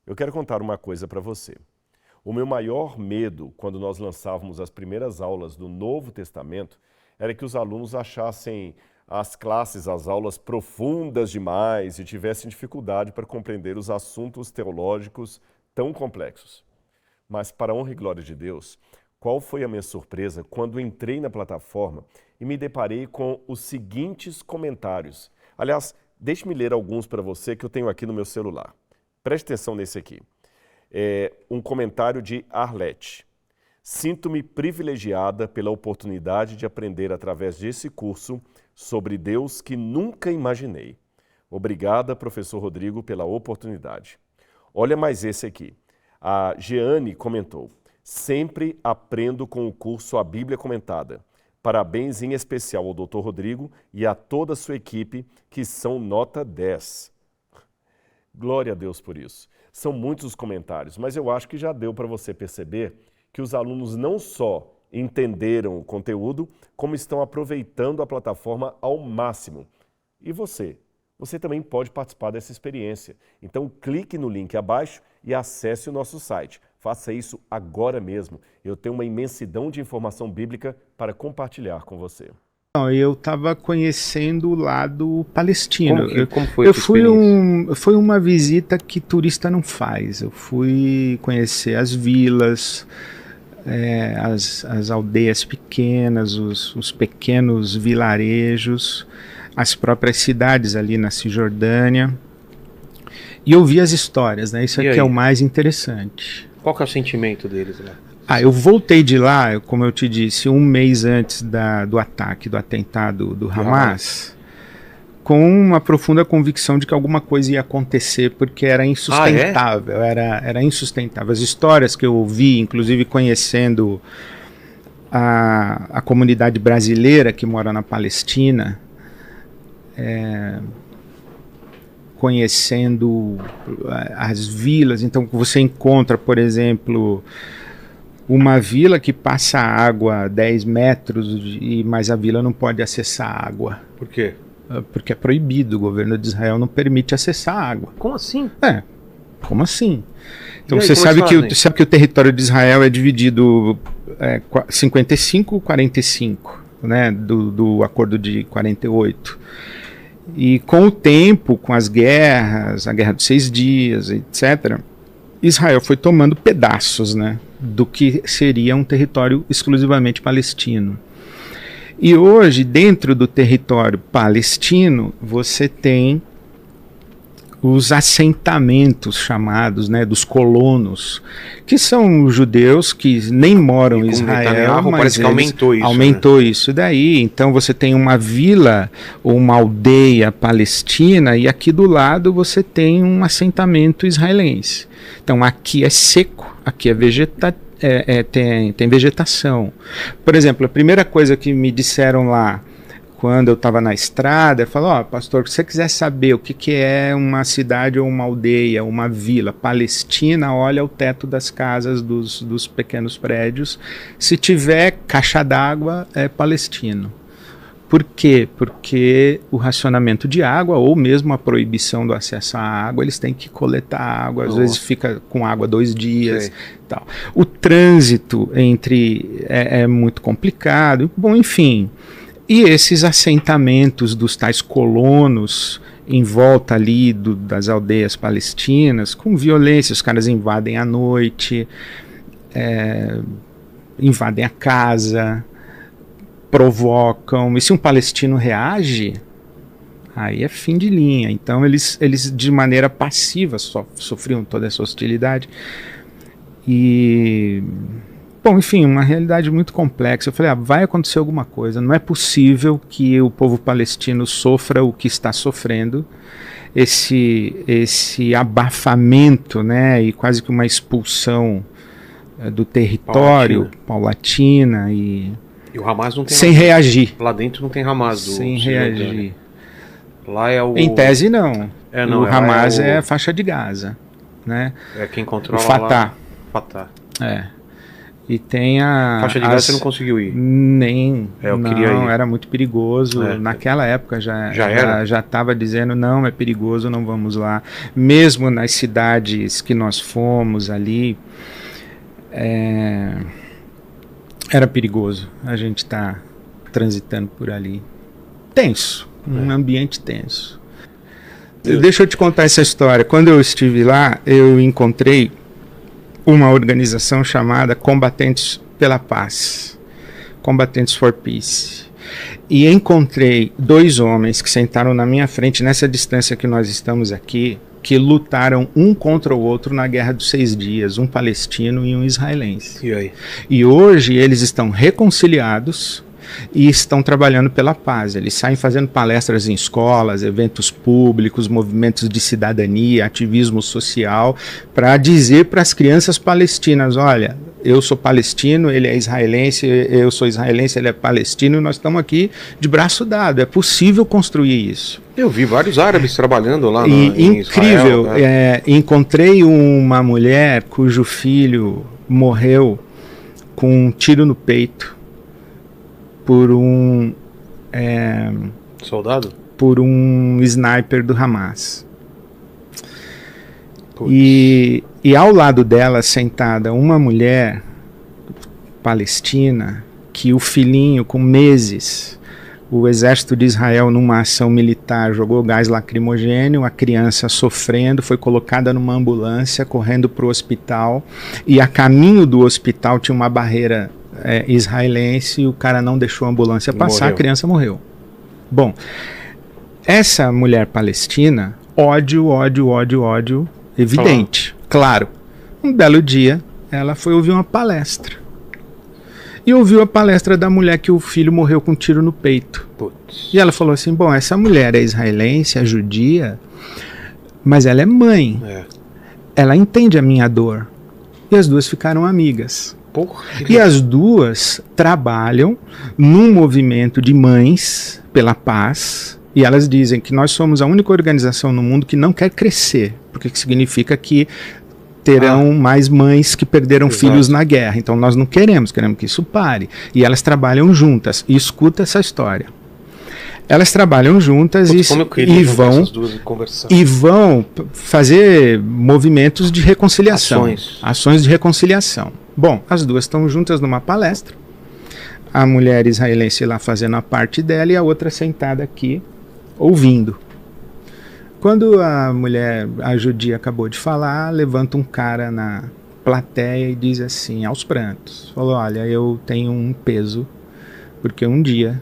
Eu quero contar uma coisa para você. O meu maior medo quando nós lançávamos as primeiras aulas do Novo Testamento era que os alunos achassem as classes, as aulas profundas demais e tivessem dificuldade para compreender os assuntos teológicos tão complexos. Mas, para a honra e glória de Deus, qual foi a minha surpresa quando entrei na plataforma e me deparei com os seguintes comentários. Aliás, deixe-me ler alguns para você que eu tenho aqui no meu celular. Preste atenção nesse aqui. Um comentário de Arlete. Sinto-me privilegiada pela oportunidade de aprender através desse curso sobre Deus que nunca imaginei. Obrigada, professor Rodrigo, pela oportunidade. Olha mais esse aqui. A Jeane comentou, sempre aprendo com o curso A Bíblia Comentada. Parabéns em especial ao Dr. Rodrigo e a toda a sua equipe, que são nota 10. Glória a Deus por isso. São muitos os comentários, mas eu acho que já deu para você perceber que os alunos não só entenderam o conteúdo, como estão aproveitando a plataforma ao máximo. E você? Você também pode participar dessa experiência. Então clique no link abaixo e acesse o nosso site. Faça isso agora mesmo. Eu tenho uma imensidão de informação bíblica para compartilhar com você. Eu estava conhecendo o lado palestino. Como foi a sua experiência? Foi uma visita que turista não faz. Eu fui conhecer as vilas, as aldeias pequenas, os pequenos vilarejos, as próprias cidades ali na Cisjordânia. E ouvir as histórias, né? Isso aqui é o mais interessante. Qual que é o sentimento deles lá? Eu voltei de lá, como eu te disse, um mês antes do ataque, do atentado do Hamas, com uma profunda convicção de que alguma coisa ia acontecer, porque era insustentável, era insustentável. As histórias que eu ouvi, inclusive conhecendo a comunidade brasileira que mora na Palestina, conhecendo as vilas, então você encontra, por exemplo, uma vila que passa água a 10 metros, mas a vila não pode acessar água. Por quê? Porque é proibido, o governo de Israel não permite acessar água. Como assim? Como assim? Então aí, você sabe que o território de Israel é dividido 55-45, né, do acordo de 48. E com o tempo, com as guerras, a Guerra dos 6 Dias, etc., Israel foi tomando pedaços, né, do que seria um território exclusivamente palestino. E hoje, dentro do território palestino, você tem os assentamentos chamados, né, dos colonos, que são judeus que nem moram em Israel, mas parece que aumentou isso. Aumentou isso daí. Então você tem uma vila ou uma aldeia palestina e aqui do lado você tem um assentamento israelense. Então aqui é seco, aqui é tem vegetação. Por exemplo, a primeira coisa que me disseram lá, quando eu estava na estrada, falaram, pastor, se você quiser saber o que é uma cidade ou uma aldeia, uma vila palestina, olha o teto das casas dos pequenos prédios. Se tiver caixa d'água, é palestino. Por quê? Porque o racionamento de água, ou mesmo a proibição do acesso à água, eles têm que coletar água, às vezes fica com água 2 dias. Tal. O trânsito é muito complicado. Bom, enfim... E esses assentamentos dos tais colonos em volta ali das aldeias palestinas, com violência, os caras invadem à noite, invadem a casa, provocam. E se um palestino reage, aí é fim de linha. Então eles de maneira passiva sofriam toda essa hostilidade. Bom, enfim, uma realidade muito complexa. Eu falei, vai acontecer alguma coisa. Não é possível que o povo palestino sofra o que está sofrendo. Esse abafamento, né, e quase que uma expulsão do território paulatina e o Hamas não tem sem reagir. Lá dentro não tem Hamas. Sem reagir. Lá é Em tese, não. O Hamas é a faixa de Gaza, né? É quem controla o Fatah. Fatah. E tem a... Faixa de Gaza você não conseguiu ir? Nem. Eu não, queria ir. Era muito perigoso. Naquela época já estava dizendo, não, é perigoso, não vamos lá. Mesmo nas cidades que nós fomos ali, era perigoso a gente estar transitando por ali. Tenso, um ambiente tenso. Deixa eu te contar essa história. Quando eu estive lá, eu encontrei uma organização chamada Combatentes pela Paz, Combatentes for Peace. E encontrei 2 homens que sentaram na minha frente, nessa distância que nós estamos aqui, que lutaram um contra o outro na Guerra dos 6 Dias, um palestino e um israelense. E aí? E hoje eles estão reconciliados e estão trabalhando pela paz. Eles saem fazendo palestras em escolas, eventos públicos, movimentos de cidadania, ativismo social, para dizer para as crianças palestinas, olha, eu sou palestino, ele é israelense, eu sou israelense, ele é palestino, e nós estamos aqui de braço dado. É possível construir isso. Eu vi vários árabes trabalhando lá em incrível, Israel, né? Encontrei uma mulher cujo filho morreu com um tiro no peito por um soldado? Por um sniper do Hamas. E ao lado dela, sentada, uma mulher palestina, que o filhinho, com meses, o exército de Israel, numa ação militar, jogou gás lacrimogêneo, a criança sofrendo, foi colocada numa ambulância, correndo para o hospital, e a caminho do hospital tinha uma barreira israelense, e o cara não deixou a ambulância passar, a criança morreu. Bom, essa mulher palestina, ódio evidente. Claro, um belo dia ela foi ouvir uma palestra e ouviu a palestra da mulher que o filho morreu com um tiro no peito. Putz. E ela falou assim, bom, essa mulher é israelense, é judia, mas ela é mãe, ela entende a minha dor. E as duas ficaram amigas. E as duas trabalham num movimento de mães pela paz, e elas dizem que nós somos a única organização no mundo que não quer crescer, porque significa que terão mais mães que perderam filhos na guerra. Então nós não queremos que isso pare. E elas trabalham juntas. E escuta essa história. Elas trabalham juntas e vão fazer movimentos de reconciliação. Ações de reconciliação. Bom, as duas estão juntas numa palestra. A mulher israelense lá fazendo a parte dela e a outra sentada aqui ouvindo. Quando a mulher, a judia, acabou de falar, levanta um cara na plateia e diz assim, aos prantos, falou, olha, eu tenho um peso, porque um dia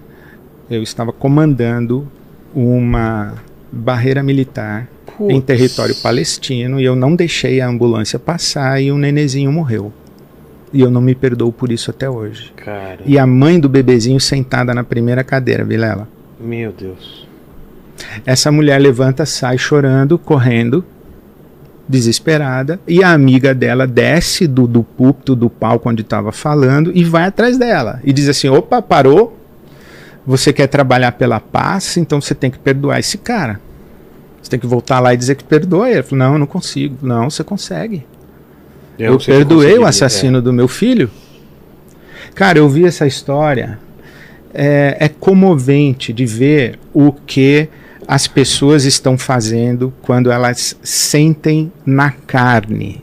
eu estava comandando uma barreira militar em território palestino e eu não deixei a ambulância passar e um nenezinho morreu. E eu não me perdoo por isso até hoje. Cara. E a mãe do bebezinho sentada na primeira cadeira, Vilela. Meu Deus. Essa mulher levanta, sai chorando, correndo, desesperada, e a amiga dela desce do púlpito, do palco onde estava falando, e vai atrás dela. E diz assim, opa, parou? Você quer trabalhar pela paz? Então você tem que perdoar esse cara. Você tem que voltar lá e dizer que perdoa. Ele falou, não, eu não consigo. Não, você consegue. Eu perdoei o assassino do meu filho. Cara, eu vi essa história. É comovente de ver o que as pessoas estão fazendo quando elas sentem na carne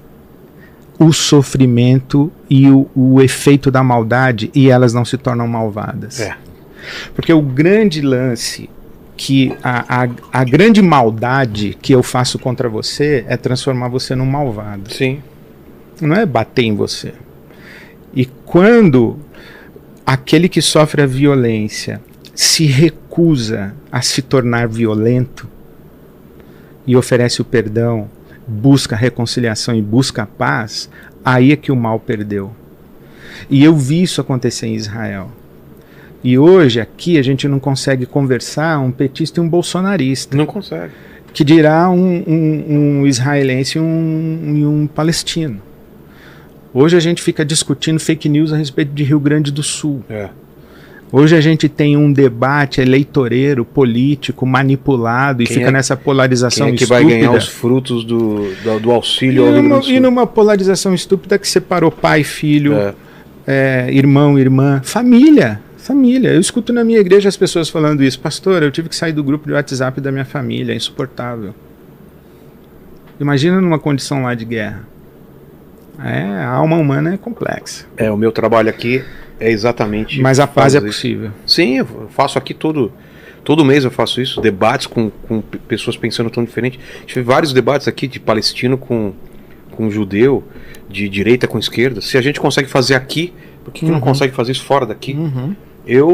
o sofrimento e o efeito da maldade e elas não se tornam malvadas. Porque o grande lance, que a grande maldade que eu faço contra você é transformar você num malvado. Sim. Não é bater em você. E quando aquele que sofre a violência se recusa a se tornar violento e oferece o perdão, busca a reconciliação e busca a paz, aí é que o mal perdeu. E eu vi isso acontecer em Israel. E hoje aqui a gente não consegue conversar um petista e um bolsonarista. Não consegue. Que dirá um israelense e um palestino. Hoje a gente fica discutindo fake news a respeito de Rio Grande do Sul. Hoje a gente tem um debate eleitoreiro, político, manipulado, e fica nessa polarização estúpida. Quem é que vai ganhar os frutos do auxílio ao Rio Grande do Sul? E numa polarização estúpida que separou pai e filho, irmão, irmã, família. Família. Eu escuto na minha igreja as pessoas falando isso. Pastor, eu tive que sair do grupo de WhatsApp da minha família, é insuportável. Imagina numa condição lá de guerra. A alma humana é complexa. O meu trabalho aqui é exatamente... Mas a paz é possível. Sim, eu faço aqui todo mês eu faço isso, debates com pessoas pensando tão diferente. Tive vários debates aqui de palestino com judeu, de direita com esquerda. Se a gente consegue fazer aqui, por que não consegue fazer isso fora daqui? Eu